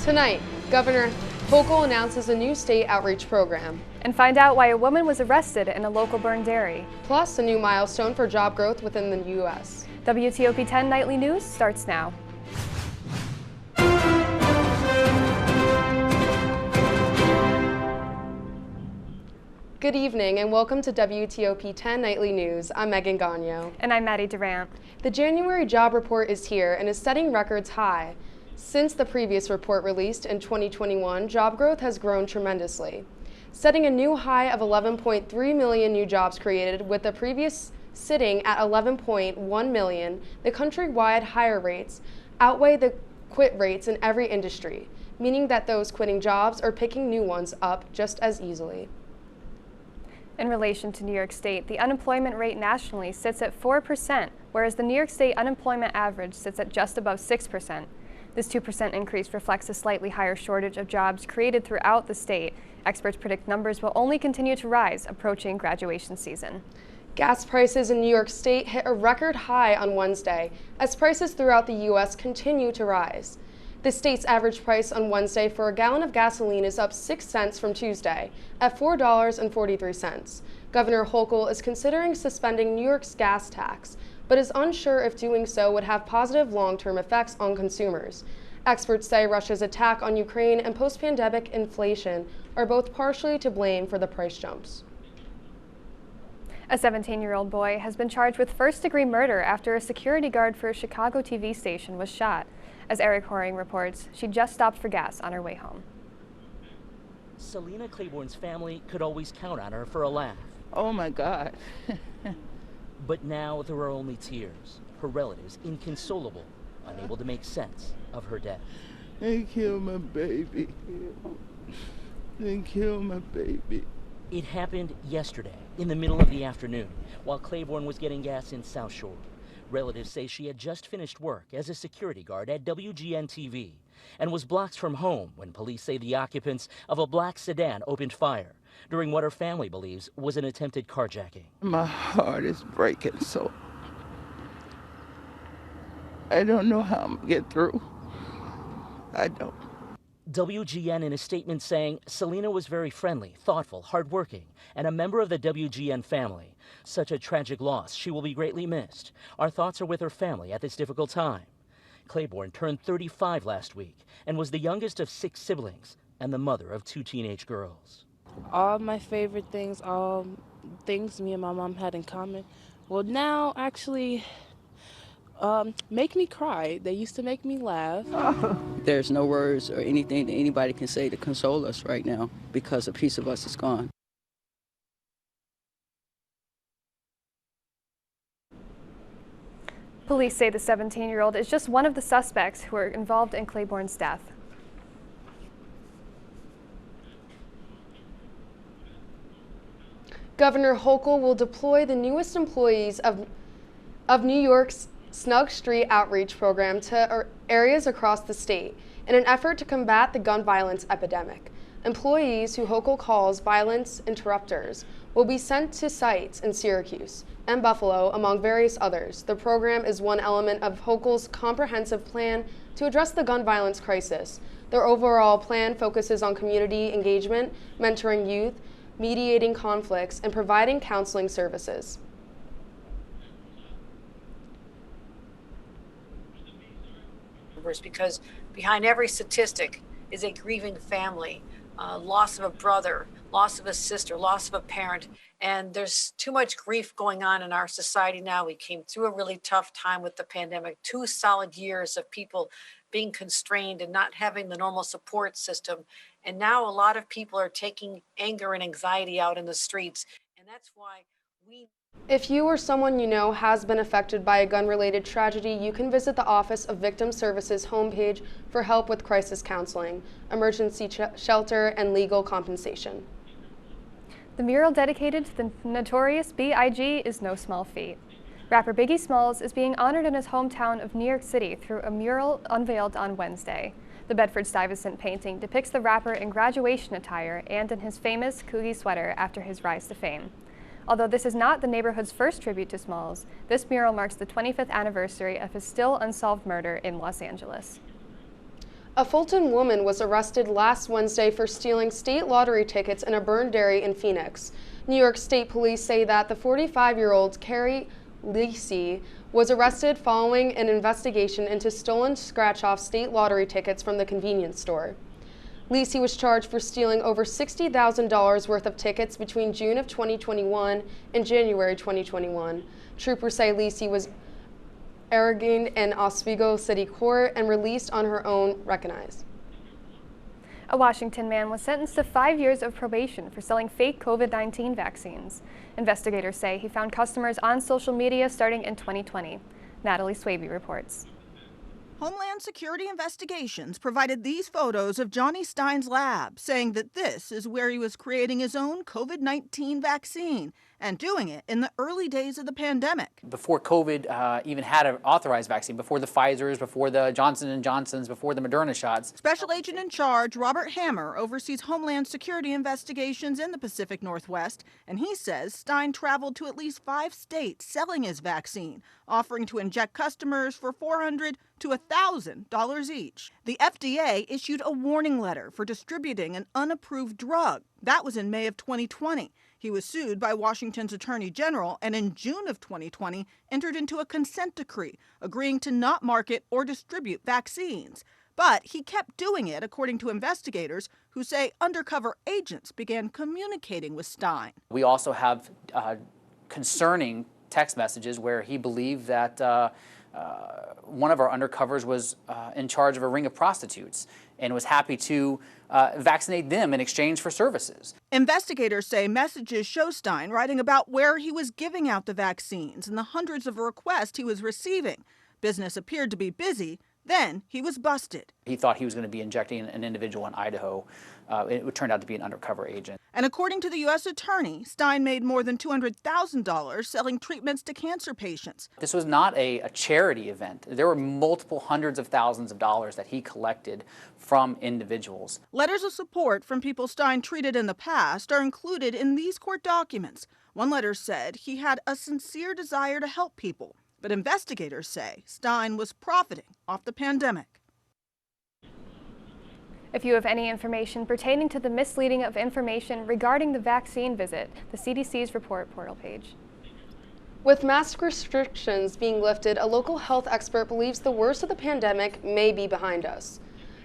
Tonight, Governor Hochul announces a new state outreach program. And find out why a woman was arrested in a local burned dairy. Plus, a new milestone for job growth within the U.S. WTOP 10 Nightly News starts now. Good evening and welcome to WTOP 10 Nightly News. I'm Meghan Gonyo. And I'm Maddie Durant. The January job report is here and is setting records high. Since the previous report released in 2021, job growth has grown tremendously, setting a new high of 11.3 million new jobs created, with the previous sitting at 11.1 million. The countrywide hire rates outweigh the quit rates in every industry, meaning that those quitting jobs are picking new ones up just as easily. In relation to New York State, the unemployment rate nationally sits at 4%, whereas the New York State unemployment average sits at just above 6%. This 2% increase reflects a slightly higher shortage of jobs created throughout the state. Experts predict numbers will only continue to rise approaching graduation season. Gas prices in New York State hit a record high on Wednesday as prices throughout the U.S. continue to rise. The state's average price on Wednesday for a gallon of gasoline is up 6 cents from Tuesday at $4.43. Governor Hochul is considering suspending New York's gas tax, but is unsure if doing so would have positive long-term effects on consumers. Experts say Russia's attack on Ukraine and post-pandemic inflation are both partially to blame for the price jumps. A 17-year-old boy has been charged with first-degree murder after a security guard for a Chicago TV station was shot. As Eric Horing reports, she just stopped for gas on her way home. Selena Claiborne's family could always count on her for a laugh. Oh my God. But now there are only tears. Her relatives inconsolable, unable to make sense of her death. They killed my baby. They killed my baby. It happened yesterday, in the middle of the afternoon, while Claiborne was getting gas in South Shore. Relatives say she had just finished work as a security guard at WGN-TV and was blocks from home when police say the occupants of a black sedan opened fire during what her family believes was an attempted carjacking. My heart is breaking, so I don't know how I'm gonna get through. I don't. WGN in a statement saying Selena was very friendly, thoughtful, hardworking, and a member of the WGN family. Such a tragic loss. She will be greatly missed. Our thoughts are with her family at this difficult time. Claiborne turned 35 last week and was the youngest of 6 siblings and the mother of 2 teenage girls. All my favorite things, all things me and my mom had in common, well now actually make me cry. They used to make me laugh. There's no words or anything that anybody can say to console us right now because a piece of us is gone. Police say the 17-year-old is just one of the suspects who are involved in Claiborne's death. Governor Hochul will deploy the newest employees of New York's Snug Street Outreach Program to areas across the state in an effort to combat the gun violence epidemic. Employees who Hochul calls violence interrupters will be sent to sites in Syracuse and Buffalo, among various others. The program is one element of Hochul's comprehensive plan to address the gun violence crisis. Their overall plan focuses on community engagement, mentoring youth, mediating conflicts, and providing counseling services. Because behind every statistic is a grieving family, loss of a brother, loss of a sister, loss of a parent, and there's too much grief going on in our society now. We came through a really tough time with the pandemic, 2 solid years of people being constrained and not having the normal support system, and now a lot of people are taking anger and anxiety out in the streets, and that's why we... If you or someone you know has been affected by a gun-related tragedy, you can visit the Office of Victim Services homepage for help with crisis counseling, emergency shelter, and legal compensation. The mural dedicated to the notorious B.I.G. is no small feat. Rapper Biggie Smalls is being honored in his hometown of New York City through a mural unveiled on Wednesday. The Bedford-Stuyvesant painting depicts the rapper in graduation attire and in his famous Coogie sweater after his rise to fame. Although this is not the neighborhood's first tribute to Smalls, this mural marks the 25th anniversary of his still unsolved murder in Los Angeles. A Fulton woman was arrested last Wednesday for stealing state lottery tickets in a burned dairy in Phoenix. New York State Police say that the 45-year-old Carrie Lacey was arrested following an investigation into stolen scratch-off state lottery tickets from the convenience store. Lacey was charged for stealing over $60,000 worth of tickets between June of 2021 and January 2021. Troopers say Lacey was arraigned in Oswego City Court and released on her own recognize. A Washington man was sentenced to 5 years of probation for selling fake COVID-19 vaccines. Investigators say he found customers on social media starting in 2020. Natalie Swaby reports. Homeland Security investigations provided these photos of Johnny Stein's lab, saying that this is where he was creating his own COVID-19 vaccine and doing it in the early days of the pandemic. Before COVID even had an authorized vaccine, before the Pfizers, before the Johnson & Johnsons, before the Moderna shots. Special Agent in Charge Robert Hammer oversees Homeland Security investigations in the Pacific Northwest, and he says Stein traveled to at least 5 states selling his vaccine, offering to inject customers for $400 to $1,000 each. The FDA issued a warning letter for distributing an unapproved drug. That was in May of 2020. He was sued by Washington's Attorney General and in June of 2020 entered into a consent decree agreeing to not market or distribute vaccines. But he kept doing it, according to investigators who say undercover agents began communicating with Stein. We also have concerning text messages where he believed that one of our undercovers was in charge of a ring of prostitutes and was happy to vaccinate them in exchange for services. Investigators say messages show Stein writing about where he was giving out the vaccines and the hundreds of requests he was receiving. Business appeared to be busy. Then he was busted. He thought he was going to be injecting an individual in Idaho. It turned out to be an undercover agent. And according to the U.S. Attorney, Stein made more than $200,000 selling treatments to cancer patients. This was not a charity event. There were multiple hundreds of thousands of dollars that he collected from individuals. Letters of support from people Stein treated in the past are included in these court documents. One letter said he had a sincere desire to help people. But investigators say Stein was profiting off the pandemic. If you have any information pertaining to the misleading of information regarding the vaccine, visit the CDC's report portal page. With mask restrictions being lifted, a local health expert believes the worst of the pandemic may be behind us.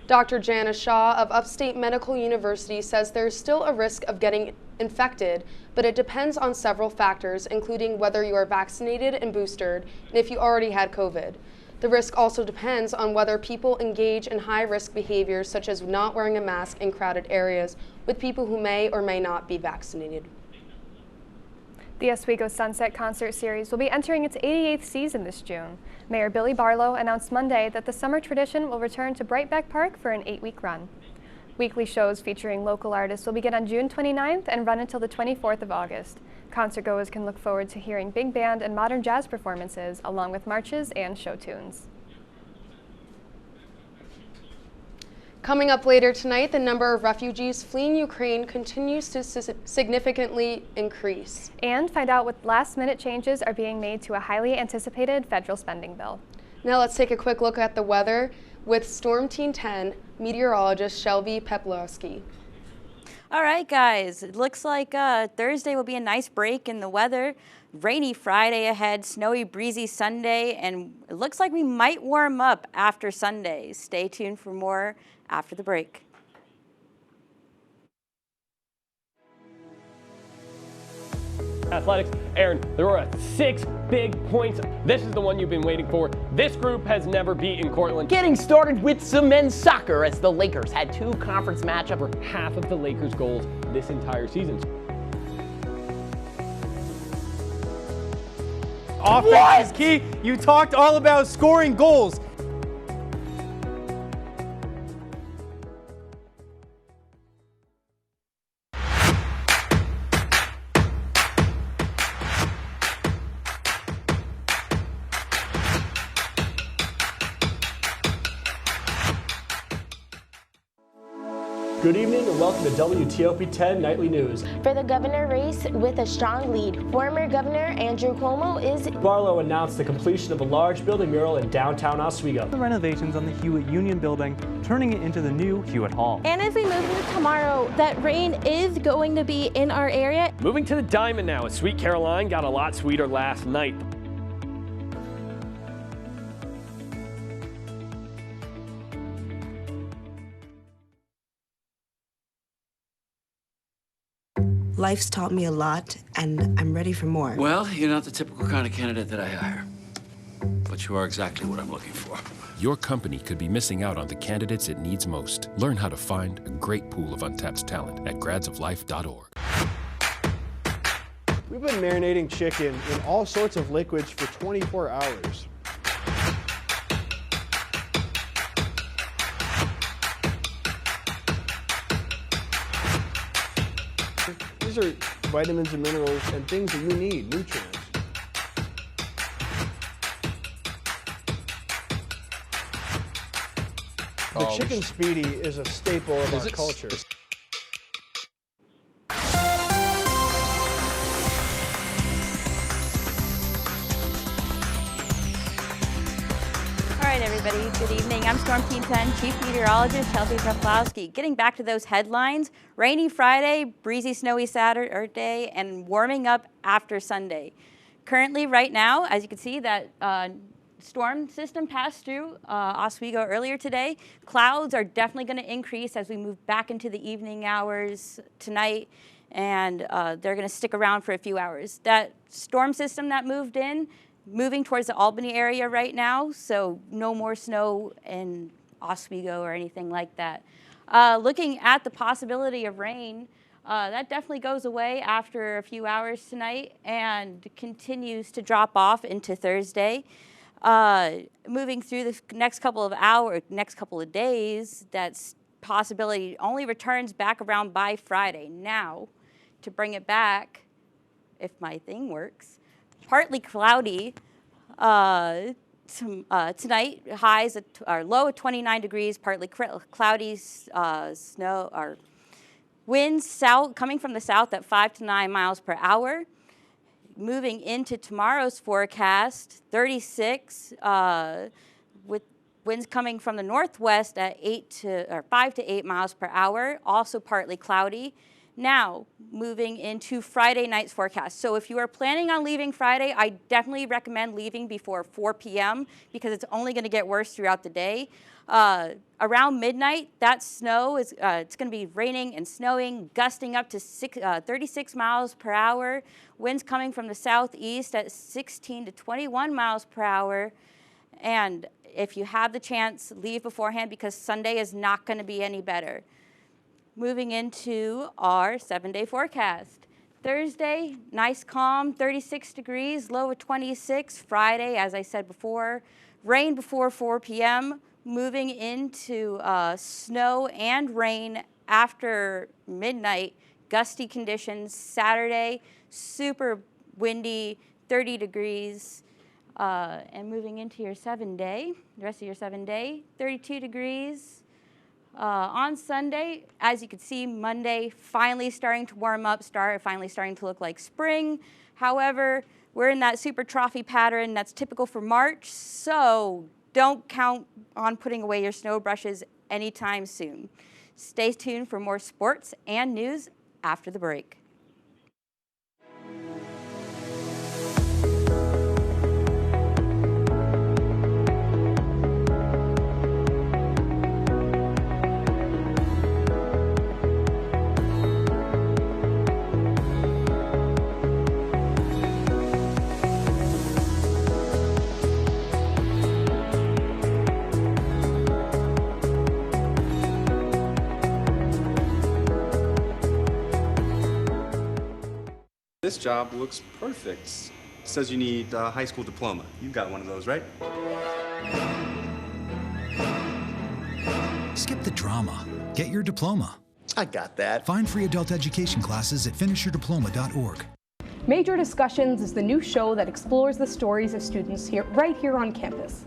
Dr. Jana Shah of Upstate Medical University says there is still a risk of getting infected, but it depends on several factors, including whether you are vaccinated and boosted and if you already had COVID. The risk also depends on whether people engage in high-risk behaviors such as not wearing a mask in crowded areas with people who may or may not be vaccinated. The Oswego Sunset Concert Series will be entering its 88th season this June. Mayor Billy Barlow announced Monday that the summer tradition will return to Brightback Park for an 8-week run. Weekly shows featuring local artists will begin on June 29th and run until the 24th of August. Concertgoers can look forward to hearing big band and modern jazz performances, along with marches and show tunes. Coming up later tonight, the number of refugees fleeing Ukraine continues to significantly increase. And find out what last-minute changes are being made to a highly anticipated federal spending bill. Now let's take a quick look at the weather with Storm Team 10 meteorologist Shelby Peplowski. All right, guys, it looks like Thursday will be a nice break in the weather. Rainy Friday ahead, snowy, breezy Sunday, and it looks like we might warm up after Sunday. Stay tuned for more after the break. Athletics. Aaron, there are 6 big points. This is the one you've been waiting for. This group has never beaten Cortland. Getting started with some men's soccer as the Lakers had 2 conference matchups For half of the Lakers' goals this entire season. Offense is key. You talked all about scoring goals. Good evening and welcome to WTOP 10 Nightly News. For the governor race with a strong lead, former Governor Andrew Cuomo is... Barlow announced the completion of a large building mural in downtown Oswego. The renovations on the Hewitt Union building, turning it into the new Hewitt Hall. And as we move into tomorrow, that rain is going to be in our area. Moving to the Diamond now, as Sweet Caroline got a lot sweeter last night. Life's taught me a lot, and I'm ready for more. Well, you're not the typical kind of candidate that I hire, but you are exactly what I'm looking for. Your company could be missing out on the candidates it needs most. Learn how to find a great pool of untapped talent at gradsoflife.org. We've been marinating chicken in all sorts of liquids for 24 hours. These are vitamins and minerals and things that we need, nutrients. The chicken speedy is a staple of our culture. All right, everybody, good evening. I'm Storm Team 10 Chief Meteorologist Chelsea Treflowski. Getting back to those headlines, rainy Friday, breezy, snowy Saturday, and warming up after Sunday. Currently, right now, as you can see, that storm system passed through Oswego earlier today. Clouds are definitely going to increase as we move back into the evening hours tonight, and they're going to stick around for a few hours. That storm system that moved in, moving towards the Albany area right now, so no more snow in Oswego or anything like that. Looking at the possibility of rain, that definitely goes away after a few hours tonight and continues to drop off into Thursday. Moving through the next couple of hours, next couple of days, that possibility only returns back around by Friday. Now, to bring it back, if my thing works, partly cloudy tonight, highs are low at 29 degrees, partly cloudy, snow or winds south coming from the south at 5 to 9 miles per hour. Moving into tomorrow's forecast, 36 with winds coming from the northwest at 5 to 8 miles per hour, also partly cloudy. Now, moving into Friday night's forecast. So if you are planning on leaving Friday, I definitely recommend leaving before 4 p.m. because it's only going to get worse throughout the day. Around midnight, that snow is it's going to be raining and snowing, gusting up to 36 miles per hour. Winds coming from the southeast at 16 to 21 miles per hour. And if you have the chance, leave beforehand because Sunday is not going to be any better. Moving into our 7-day forecast. Thursday, nice calm, 36 degrees, low of 26. Friday, as I said before, rain before 4 p.m. Moving into snow and rain after midnight, gusty conditions. Saturday, super windy, 30 degrees. And moving into your 7-day, the rest of your 7-day, 32 degrees. On Sunday, as you can see, Monday finally starting to warm up, finally starting to look like spring. However, we're in that super trophy pattern that's typical for March, so don't count on putting away your snow brushes anytime soon. Stay tuned for more sports and news after the break. This job looks perfect. It says you need a high school diploma. You've got one of those, right? Skip the drama. Get your diploma. I got that. Find free adult education classes at finishyourdiploma.org. Major Discussions is the new show that explores the stories of students right here on campus.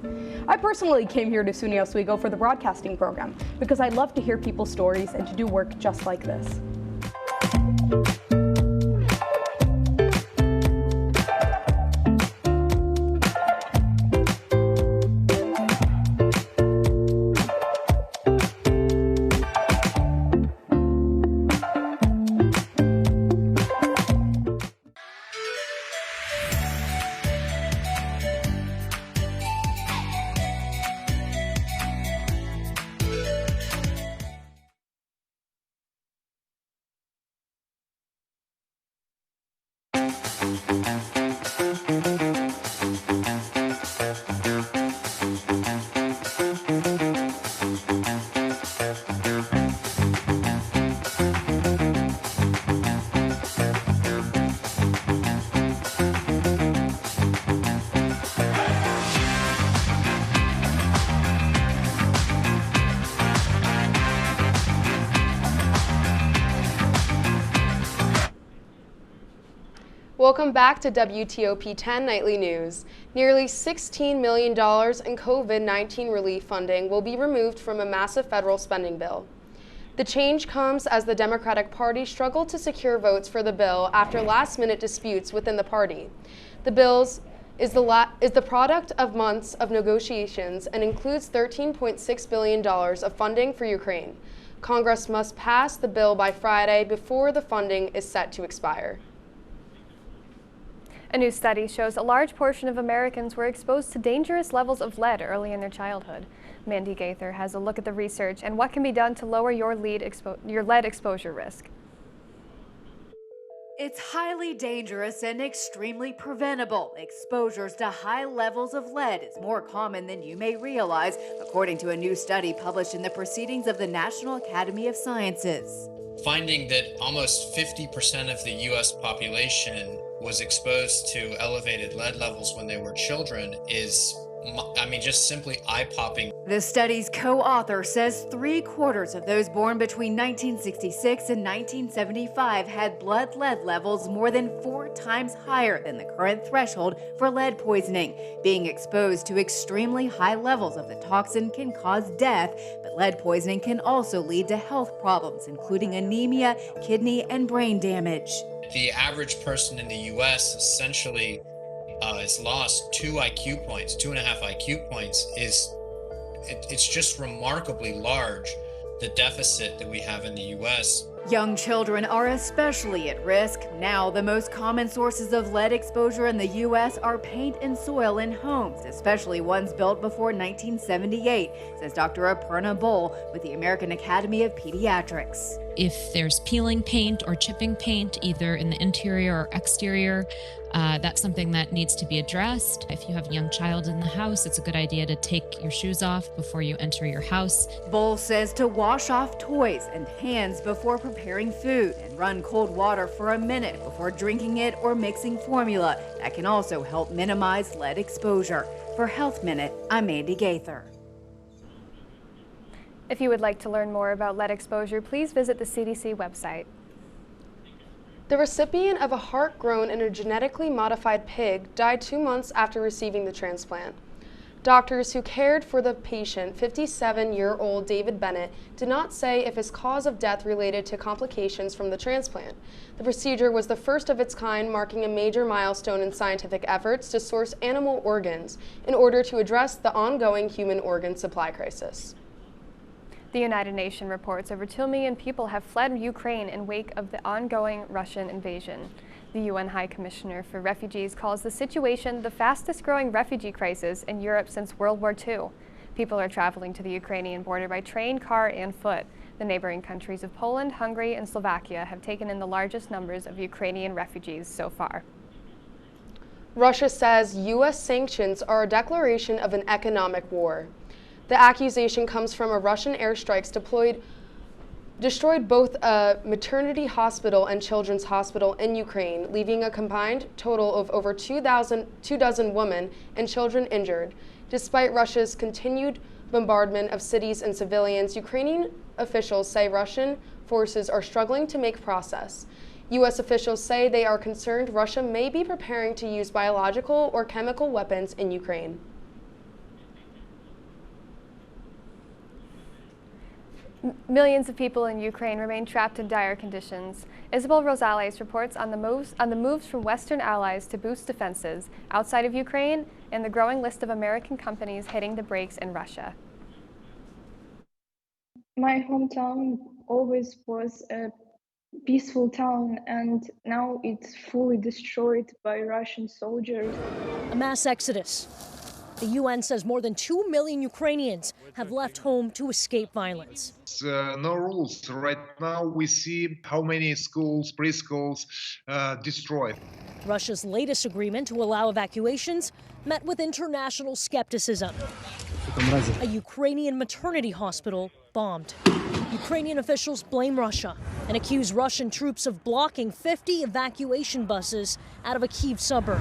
I personally came here to SUNY Oswego for the broadcasting program because I love to hear people's stories and to do work just like this. Welcome back to WTOP 10 Nightly News. Nearly $16 million in COVID-19 relief funding will be removed from a massive federal spending bill. The change comes as the Democratic Party struggled to secure votes for the bill after last-minute disputes within the party. The bill is the product of months of negotiations and includes $13.6 billion of funding for Ukraine. Congress must pass the bill by Friday before the funding is set to expire. A new study shows a large portion of Americans were exposed to dangerous levels of lead early in their childhood. Maddie Gaither has a look at the research and what can be done to lower your lead exposure risk. It's highly dangerous and extremely preventable. Exposures to high levels of lead is more common than you may realize, according to a new study published in the Proceedings of the National Academy of Sciences. Finding that almost 50% of the U.S. population was exposed to elevated lead levels when they were children is, just simply eye-popping. The study's co-author says 3/4 of those born between 1966 and 1975 had blood lead levels more than 4 times higher than the current threshold for lead poisoning. Being exposed to extremely high levels of the toxin can cause death, but lead poisoning can also lead to health problems, including anemia, kidney, and brain damage. The average person in the U.S. essentially has lost 2 IQ points, 2.5 IQ points. It's just remarkably large, the deficit that we have in the U.S. Young children are especially at risk. Now, the most common sources of lead exposure in the U.S. are paint and soil in homes, especially ones built before 1978, says Dr. Aparna Bol with the American Academy of Pediatrics. If there's peeling paint or chipping paint, either in the interior or exterior, that's something that needs to be addressed. If you have a young child in the house, it's a good idea to take your shoes off before you enter your house. Bol says to wash off toys and hands before preparing food and run cold water for a minute before drinking it or mixing formula. That can also help minimize lead exposure. For Health Minute, I'm Maddie Gaither. If you would like to learn more about lead exposure, please visit the CDC website. The recipient of a heart grown in a genetically modified pig died 2 months after receiving the transplant. Doctors who cared for the patient, 57-year-old David Bennett, did not say if his cause of death related to complications from the transplant. The procedure was the first of its kind, marking a major milestone in scientific efforts to source animal organs in order to address the ongoing human organ supply crisis. The United Nations reports over 2 million people have fled Ukraine in wake of the ongoing Russian invasion. The UN High Commissioner for Refugees calls the situation the fastest growing refugee crisis in Europe since World War II. People are traveling to the Ukrainian border by train, car, and foot. The neighboring countries of Poland, Hungary, and Slovakia have taken in the largest numbers of Ukrainian refugees so far. Russia says U.S. sanctions are a declaration of an economic war. The accusation comes from a Russian airstrikes destroyed both a maternity hospital and children's hospital in Ukraine, leaving a combined total of over 2 dozen women and children injured. Despite Russia's continued bombardment of cities and civilians, Ukrainian officials say Russian forces are struggling to make progress. U.S. officials say they are concerned Russia may be preparing to use biological or chemical weapons in Ukraine. Millions of people in Ukraine remain trapped in dire conditions. Isabel Rosales reports on the moves from Western allies to boost defenses outside of Ukraine and the growing list of American companies hitting the brakes in Russia. My hometown always was a peaceful town, and now it's fully destroyed by Russian soldiers. A mass exodus. The UN says more than 2 million Ukrainians have left home to escape violence. No rules. Right now we see how many schools, preschools destroyed. Russia's latest agreement to allow evacuations met with international skepticism. A Ukrainian maternity hospital bombed. Ukrainian officials blame Russia and accuse Russian troops of blocking 50 evacuation buses out of a Kyiv suburb.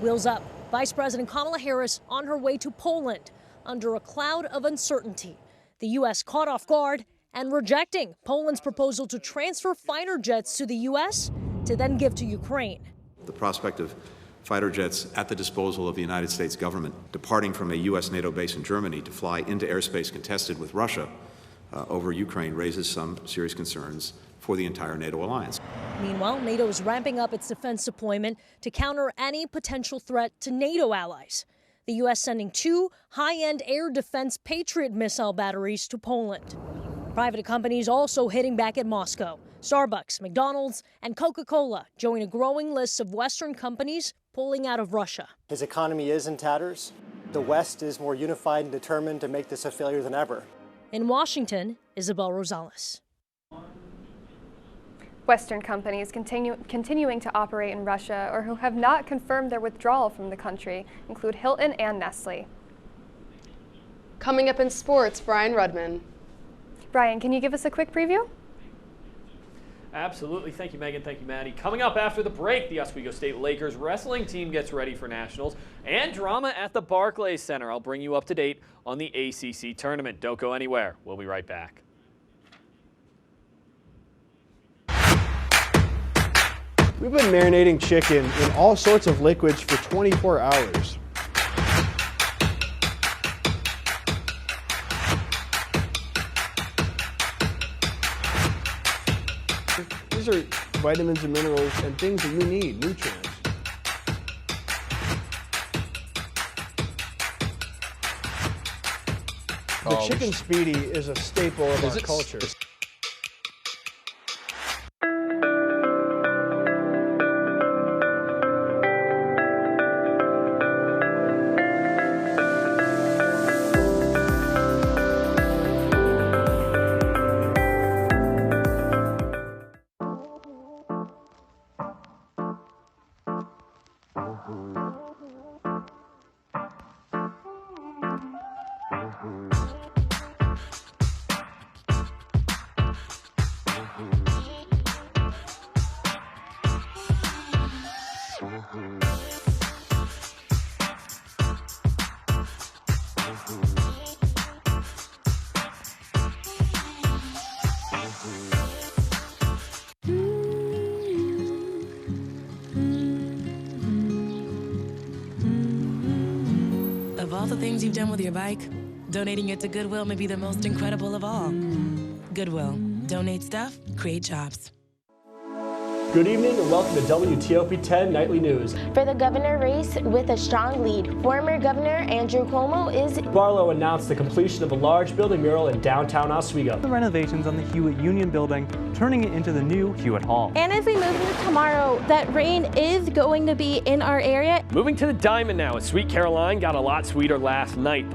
Wheels up. Vice President Kamala Harris on her way to Poland under a cloud of uncertainty. The U.S. caught off guard and rejecting Poland's proposal to transfer fighter jets to the U.S. to then give to Ukraine. The prospect of fighter jets at the disposal of the United States government departing from a U.S. NATO base in Germany to fly into airspace contested with Russia over Ukraine raises some serious concerns for the entire NATO alliance. Meanwhile, NATO is ramping up its defense deployment to counter any potential threat to NATO allies. The U.S. sending 2 high-end air defense Patriot missile batteries to Poland. Private companies also hitting back at Moscow. Starbucks, McDonald's, and Coca-Cola join a growing list of Western companies pulling out of Russia. His economy is in tatters. The West is more unified and determined to make this a failure than ever. In Washington, Isabel Rosales. Western companies continuing to operate in Russia or who have not confirmed their withdrawal from the country include Hilton and Nestle. Coming up in sports, Brian Rudman. Brian, can you give us a quick preview? Absolutely. Thank you, Megan. Thank you, Maddie. Coming up after the break, the Oswego State Lakers wrestling team gets ready for nationals and drama at the Barclays Center. I'll bring you up to date on the ACC tournament. Don't go anywhere. We'll be right back. We've been marinating chicken in all sorts of liquids for 24 hours. These are vitamins and minerals and things that we need, nutrients. The chicken speedy is a staple of our culture. Of all the things you've done with your bike, donating it to Goodwill may be the most incredible of all. Goodwill. Donate stuff, create jobs. Good evening and welcome to WTOP 10 Nightly News. For the governor race with a strong lead, former Governor Andrew Cuomo is... Barlow announced the completion of a large building mural in downtown Oswego. The renovations on the Hewitt Union building, turning it into the new Hewitt Hall. And as we move into tomorrow, that rain is going to be in our area. Moving to the Diamond now, as Sweet Caroline got a lot sweeter last night.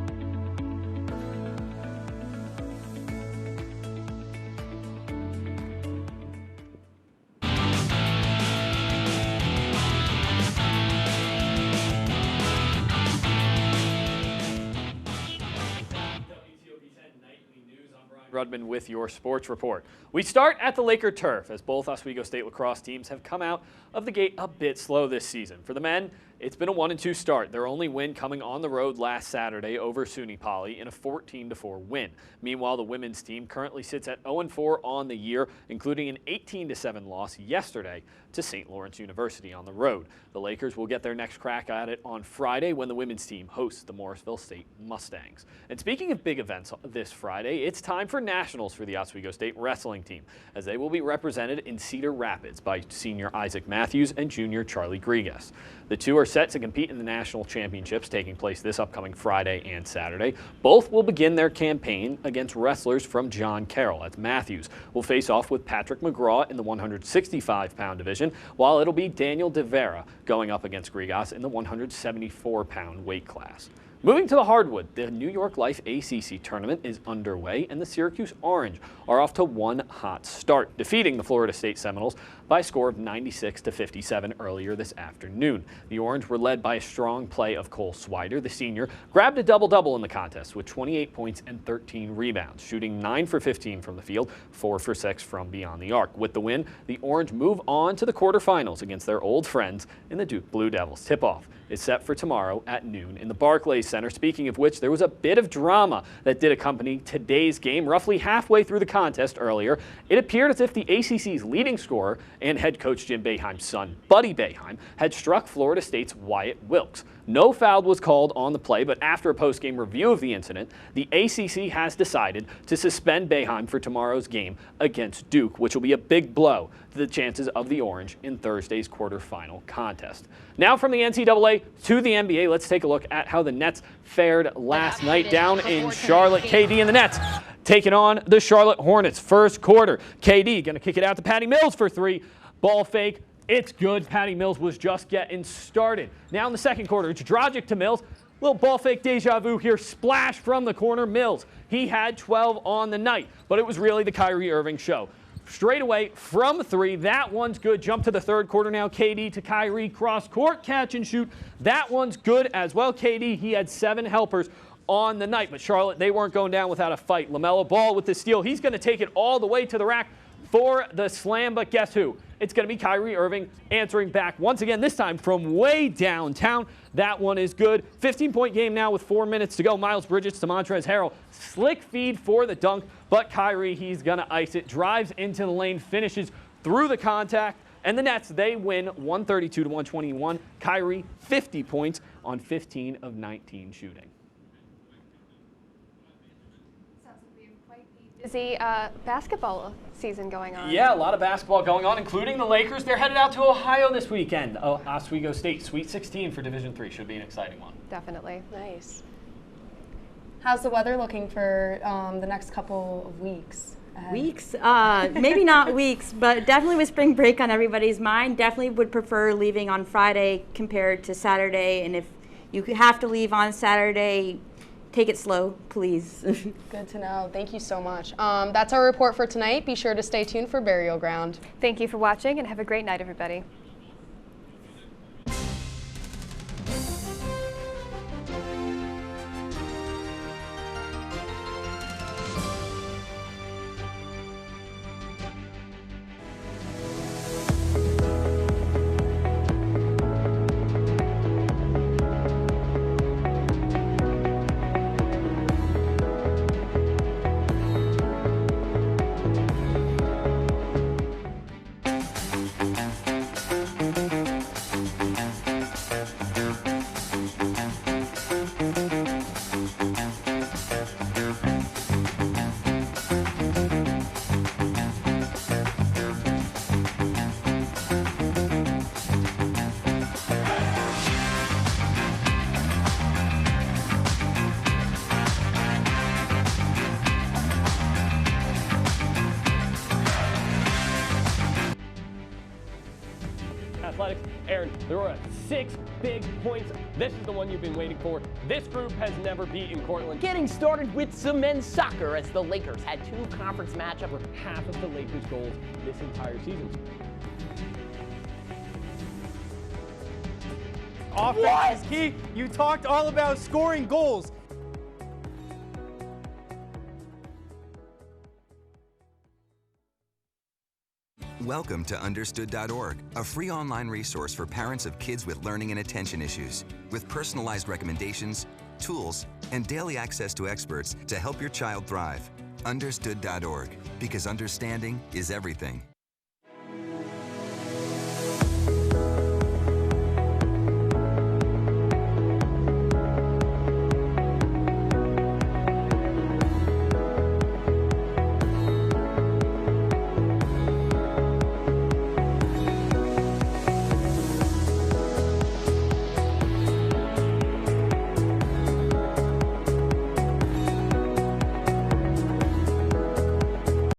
Rudman with your sports report. We start at the Laker turf as both Oswego State lacrosse teams have come out of the gate a bit slow this season. For the men, It's been a 1-2 start. Their only win coming on the road last Saturday over SUNY Poly in a 14-4 win. Meanwhile, the women's team currently sits at 0-4 on the year, including an 18-7 loss yesterday to St. Lawrence University on the road. The Lakers will get their next crack at it on Friday when the women's team hosts the Morrisville State Mustangs. And speaking of big events this Friday, it's time for nationals for the Oswego State wrestling team, as they will be represented in Cedar Rapids by senior Isaac Matthews and junior Charlie Grigas. The two are set to compete in the national championships taking place this upcoming Friday and Saturday. Both will begin their campaign against wrestlers from John Carroll, as Matthews will face off with Patrick McGraw in the 165-pound division, while it'll be Daniel De Vera going up against Grigas in the 174-pound weight class. Moving to the hardwood, the New York Life ACC tournament is underway, and the Syracuse Orange are off to one hot start, defeating the Florida State Seminoles by a score of 96-57 earlier this afternoon. The Orange were led by a strong play of Cole Swider. The senior grabbed a double-double in the contest with 28 points and 13 rebounds, shooting 9 for 15 from the field, 4 for 6 from beyond the arc. With the win, the Orange move on to the quarterfinals against their old friends in the Duke Blue Devils. Tip-off is set for tomorrow at noon in the Barclays Center. Speaking of which, there was a bit of drama that did accompany today's game. Roughly halfway through the contest earlier, it appeared as if the ACC's leading scorer and head coach Jim Boeheim's son, Buddy Boeheim, had struck Florida State's Wyatt Wilkes. No foul was called on the play, but after a post-game review of the incident, the ACC has decided to suspend Boeheim for tomorrow's game against Duke, which will be a big blow to the chances of the Orange in Thursday's quarterfinal contest. Now from the NCAA to the NBA, let's take a look at how the Nets fared last night down in Charlotte. KD and the Nets taking on the Charlotte Hornets. First quarter, KD going to kick it out to Patty Mills for three. Ball fake. It's good. Patty Mills was just getting started. Now in the second quarter, it's Dragic to Mills. Little ball fake deja vu here. Splash from the corner. Mills. He had 12 on the night, but it was really the Kyrie Irving show. Straight away from three. That one's good. Jump to the third quarter now. KD to Kyrie. Cross court. Catch and shoot. That one's good as well. KD, he had 7 helpers on the night, but Charlotte, they weren't going down without a fight. LaMelo Ball with the steal. He's going to take it all the way to the rack for the slam, but guess who? It's going to be Kyrie Irving answering back once again, this time from way downtown. That one is good. 15-point game now with 4 minutes to go. Miles Bridges to Montrezl Harrell. Slick feed for the dunk, but Kyrie, he's going to ice it. Drives into the lane, finishes through the contact, and the Nets, they win 132-121. Kyrie, 50 points on 15 of 19 shooting. Busy basketball season going on. Yeah, a lot of basketball going on, including the Lakers. They're headed out to Ohio this weekend. Oswego State, Sweet 16 for Division III. Should be an exciting one. Definitely. Nice. How's the weather looking for the next couple of weeks? Weeks? Maybe not weeks, but definitely with spring break on everybody's mind. Definitely would prefer leaving on Friday compared to Saturday. And if you have to leave on Saturday, take it slow, please. Good to know. Thank you so much. That's our report for tonight. Be sure to stay tuned for Burial Ground. Thank you for watching, and have a great night, everybody. Athletics. Aaron, there were 6 big points. This is the one you've been waiting for. This group has never beaten Cortland. Getting started with some men's soccer as the Lakers had 2 conference matchups. For half of the Lakers' goals this entire season. Offense is key. You talked all about scoring goals. Welcome to Understood.org, a free online resource for parents of kids with learning and attention issues, with personalized recommendations, tools, and daily access to experts to help your child thrive. Understood.org, because understanding is everything.